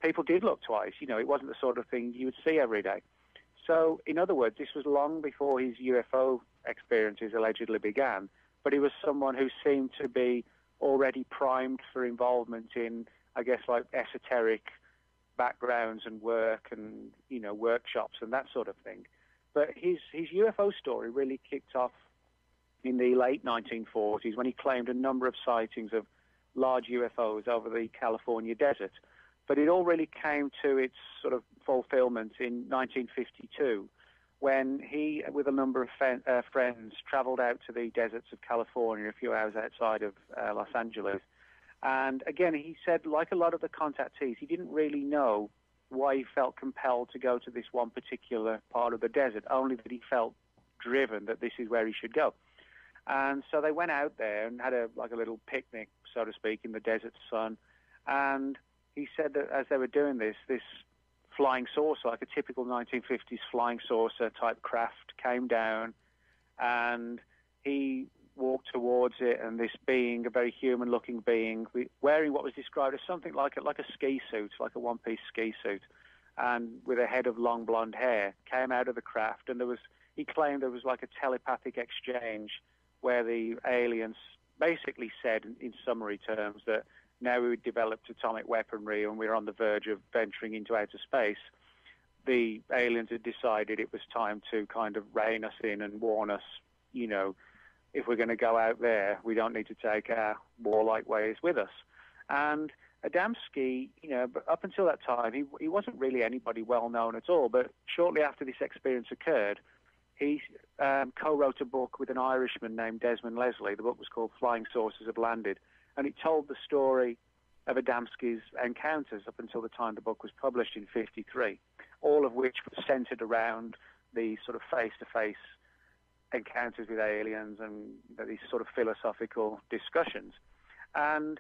people did look twice. You know, it wasn't the sort of thing you would see every day. So, in other words, this was long before his UFO experiences allegedly began, but he was someone who seemed to be already primed for involvement in, I guess, like esoteric backgrounds and work and, you know, workshops and that sort of thing. But his UFO story really kicked off in the late 1940s when he claimed a number of sightings of large UFOs over the California desert. But it all really came to its sort of fulfillment in 1952 when he, with a number of friends, traveled out to the deserts of California, a few hours outside of Los Angeles. And again, he said, like a lot of the contactees, he didn't really know why he felt compelled to go to this one particular part of the desert, only that he felt driven that this is where he should go. And so they went out there and had a little picnic, so to speak, in the desert sun. And he said that as they were doing this flying saucer, like a typical 1950s flying saucer type craft, came down, and he walked towards it, and this being, a very human-looking being, wearing what was described as something like a ski suit, like a one-piece ski suit, and with a head of long blonde hair, came out of the craft, and he claimed there was like a telepathic exchange where the aliens basically said, in summary terms, that now we'd developed atomic weaponry and we were on the verge of venturing into outer space. The aliens had decided it was time to kind of rein us in and warn us, you know, if we're going to go out there, we don't need to take our warlike ways with us. And Adamski, you know, but up until that time, he wasn't really anybody well known at all. But shortly after this experience occurred, he co-wrote a book with an Irishman named Desmond Leslie. The book was called Flying Saucers Have Landed, and it told the story of Adamski's encounters up until the time the book was published in '53, all of which was centered around the sort of face-to-face encounters with aliens and these sort of philosophical discussions. And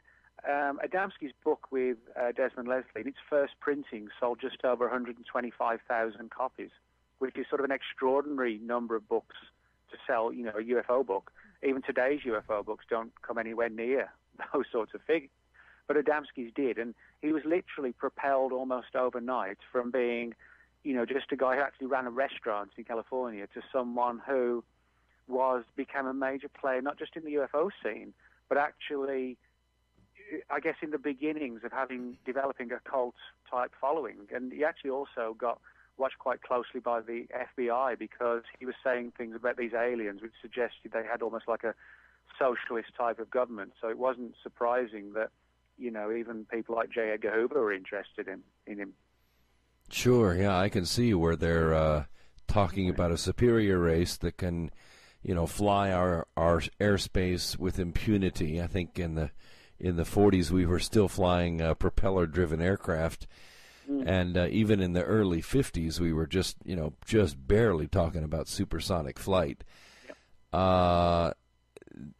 Adamski's book with Desmond Leslie, in its first printing, sold just over 125,000 copies, which is sort of an extraordinary number of books to sell, you know, a UFO book. Even today's UFO books don't come anywhere near those sorts of figures. But Adamski's did, and he was literally propelled almost overnight from being, you know, just a guy who actually ran a restaurant in California to someone who became a major player, not just in the UFO scene, but actually, I guess, in the beginnings of developing a cult-type following. And he actually also got watched quite closely by the FBI because he was saying things about these aliens which suggested they had almost like a socialist type of government. So it wasn't surprising that, you know, even people like J. Edgar Hoover were interested in him. Sure, yeah, I can see where they're talking about a superior race that can, you know, fly our airspace with impunity. I think in the 40s we were still flying propeller-driven aircraft, and even in the early 50s we were just barely talking about supersonic flight. Yep.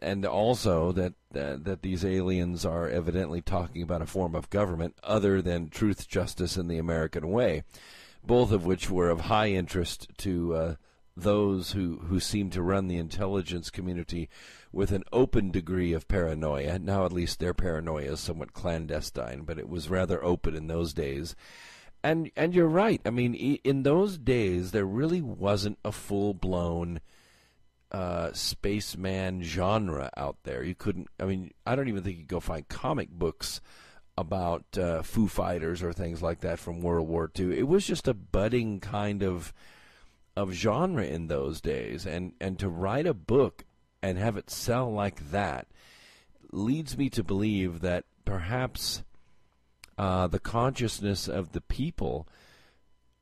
And also that these aliens are evidently talking about a form of government other than truth, justice, and the American way, both of which were of high interest to those who seem to run the intelligence community with an open degree of paranoia. Now at least their paranoia is somewhat clandestine, but it was rather open in those days. And you're right. I mean, in those days, there really wasn't a full-blown spaceman genre out there. You couldn't, I mean, I don't even think you could go find comic books about Foo Fighters or things like that from World War II. It was just a budding kind of genre in those days, and to write a book and have it sell like that leads me to believe that perhaps the consciousness of the people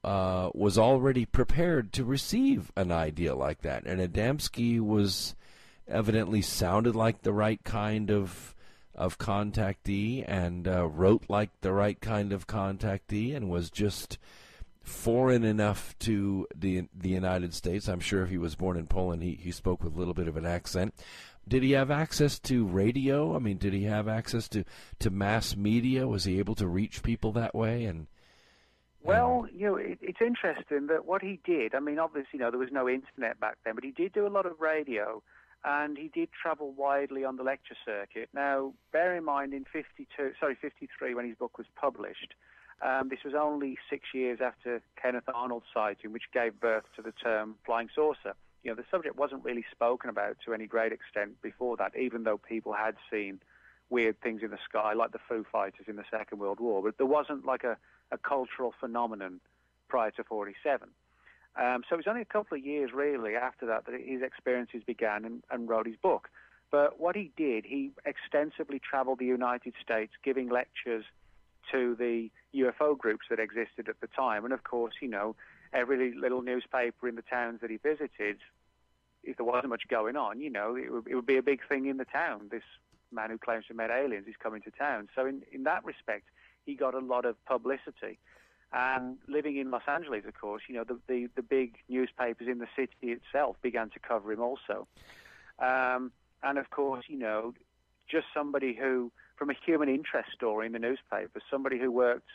was already prepared to receive an idea like that, and Adamski was evidently sounded like the right kind of contactee, and wrote like the right kind of contactee, and was just foreign enough to the United States. I'm sure if he was born in Poland, he spoke with a little bit of an accent. Did he have access to radio? I mean, did he have access to mass media? Was he able to reach people that way? Well, you know, it's interesting that what he did, I mean, obviously, you know, there was no internet back then, but he did do a lot of radio, and he did travel widely on the lecture circuit. Now, bear in mind, in 53, when his book was published, This was only 6 years after Kenneth Arnold's sighting, which gave birth to the term flying saucer. You know, the subject wasn't really spoken about to any great extent before that, even though people had seen weird things in the sky, like the Foo Fighters in the Second World War. But there wasn't like a cultural phenomenon prior to 47. So it was only a couple of years, really, after that his experiences began and wrote his book. But what he did, he extensively traveled the United States, giving lectures to the UFO groups that existed at the time. And, of course, you know, every little newspaper in the towns that he visited, if there wasn't much going on, you know, it would be a big thing in the town. This man who claims to have met aliens is coming to town. So in that respect, he got a lot of publicity. And living in Los Angeles, of course, you know, the big newspapers in the city itself began to cover him also. And, of course, you know, just somebody who, from a human interest story in the newspapers, somebody who worked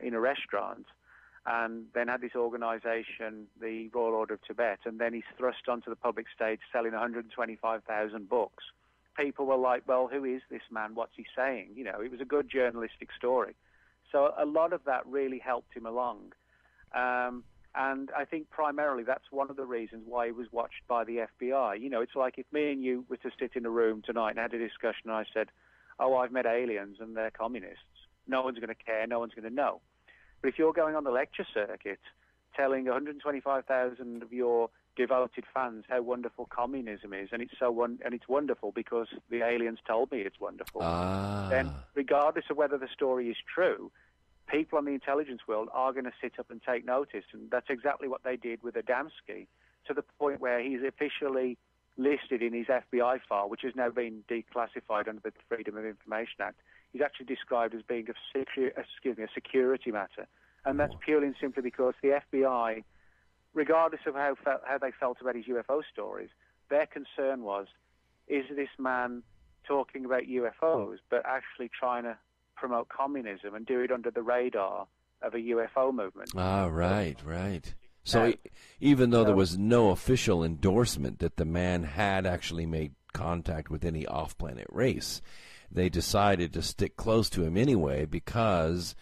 in a restaurant and then had this organization, the Royal Order of Tibet, and then he's thrust onto the public stage selling 125,000 books. People were like, well, who is this man? What's he saying? You know, it was a good journalistic story. So a lot of that really helped him along. And I think primarily that's one of the reasons why he was watched by the FBI. You know, it's like if me and you were to sit in a room tonight and had a discussion and I said, oh, I've met aliens and they're communists. No one's going to care. No one's going to know. But if you're going on the lecture circuit telling 125,000 of your devoted fans how wonderful communism is, and it's wonderful because the aliens told me it's wonderful, then regardless of whether the story is true, people on the intelligence world are going to sit up and take notice. And that's exactly what they did with Adamski, to the point where he's officially listed in his FBI file, which has now been declassified under the Freedom of Information Act. He's actually described as being a security matter. And that's purely and simply because the FBI, regardless of how they felt about his UFO stories, their concern was, is this man talking about UFOs but actually trying to promote communism and do it under the radar of a UFO movement? Right. So even though there was no official endorsement that the man had actually made contact with any off-planet race, they decided to stick close to him anyway because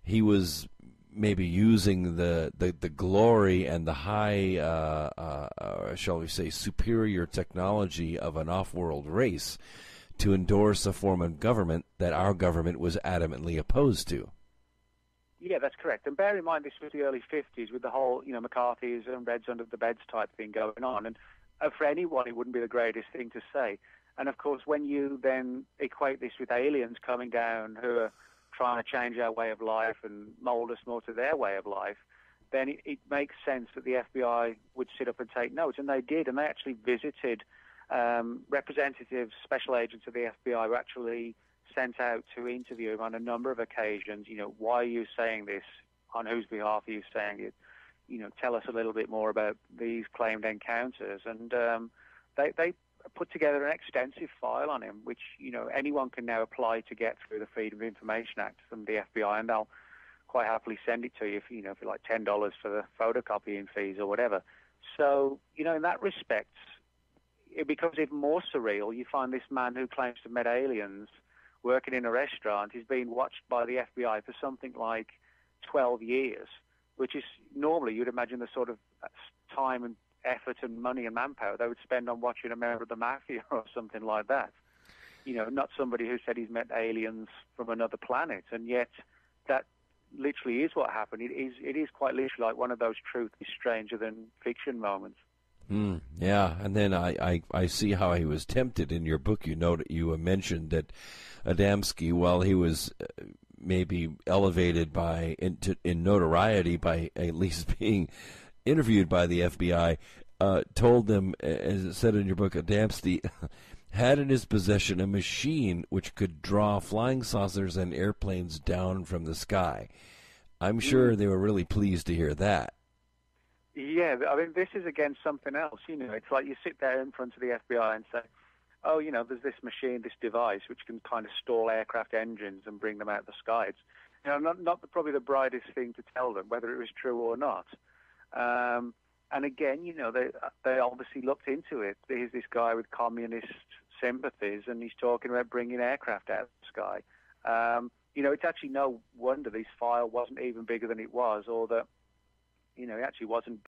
he was maybe using the glory and the high, shall we say, superior technology of an off-world race to endorse a form of government that our government was adamantly opposed to. Yeah, that's correct. And bear in mind, this was the early 50s with the whole, you know, McCarthy's and Reds under the beds type thing going on. And for anyone, it wouldn't be the greatest thing to say. And, of course, when you then equate this with aliens coming down who are trying to change our way of life and mold us more to their way of life, then it makes sense that the FBI would sit up and take notes. And they did. And they actually visited representatives, special agents of the FBI were actually sent out to interview him on a number of occasions. You know, why are you saying this? On whose behalf are you saying it? You know, tell us a little bit more about these claimed encounters. And they put together an extensive file on him, which, you know, anyone can now apply to get through the Freedom of Information Act from the FBI, and they'll quite happily send it to you for, you know, for like $10 for the photocopying fees or whatever. So, you know, in that respect, it becomes even more surreal. You find this man who claims to have met aliens working in a restaurant is being watched by the FBI for something like 12 years, which is normally, you'd imagine, the sort of time and effort and money and manpower they would spend on watching a member of the mafia or something like that. You know, not somebody who said he's met aliens from another planet. And yet that literally is what happened. It is quite literally like one of those truth is stranger than fiction moments. Yeah, and then I see how he was tempted. In your book, you mentioned that Adamski, while he was maybe elevated in notoriety by at least being interviewed by the FBI, told them, as it said in your book, Adamski had in his possession a machine which could draw flying saucers and airplanes down from the sky. I'm sure they were really pleased to hear that. Yeah, I mean, this is, again, something else. You know, it's like you sit there in front of the FBI and say, oh, you know, there's this machine, this device, which can kind of stall aircraft engines and bring them out of the sky. It's, you know, not probably the brightest thing to tell them, whether it was true or not. And again, you know, they obviously looked into it. Here's this guy with communist sympathies, and he's talking about bringing aircraft out of the sky. it's actually no wonder this file wasn't even bigger than it was, or that, it actually wasn't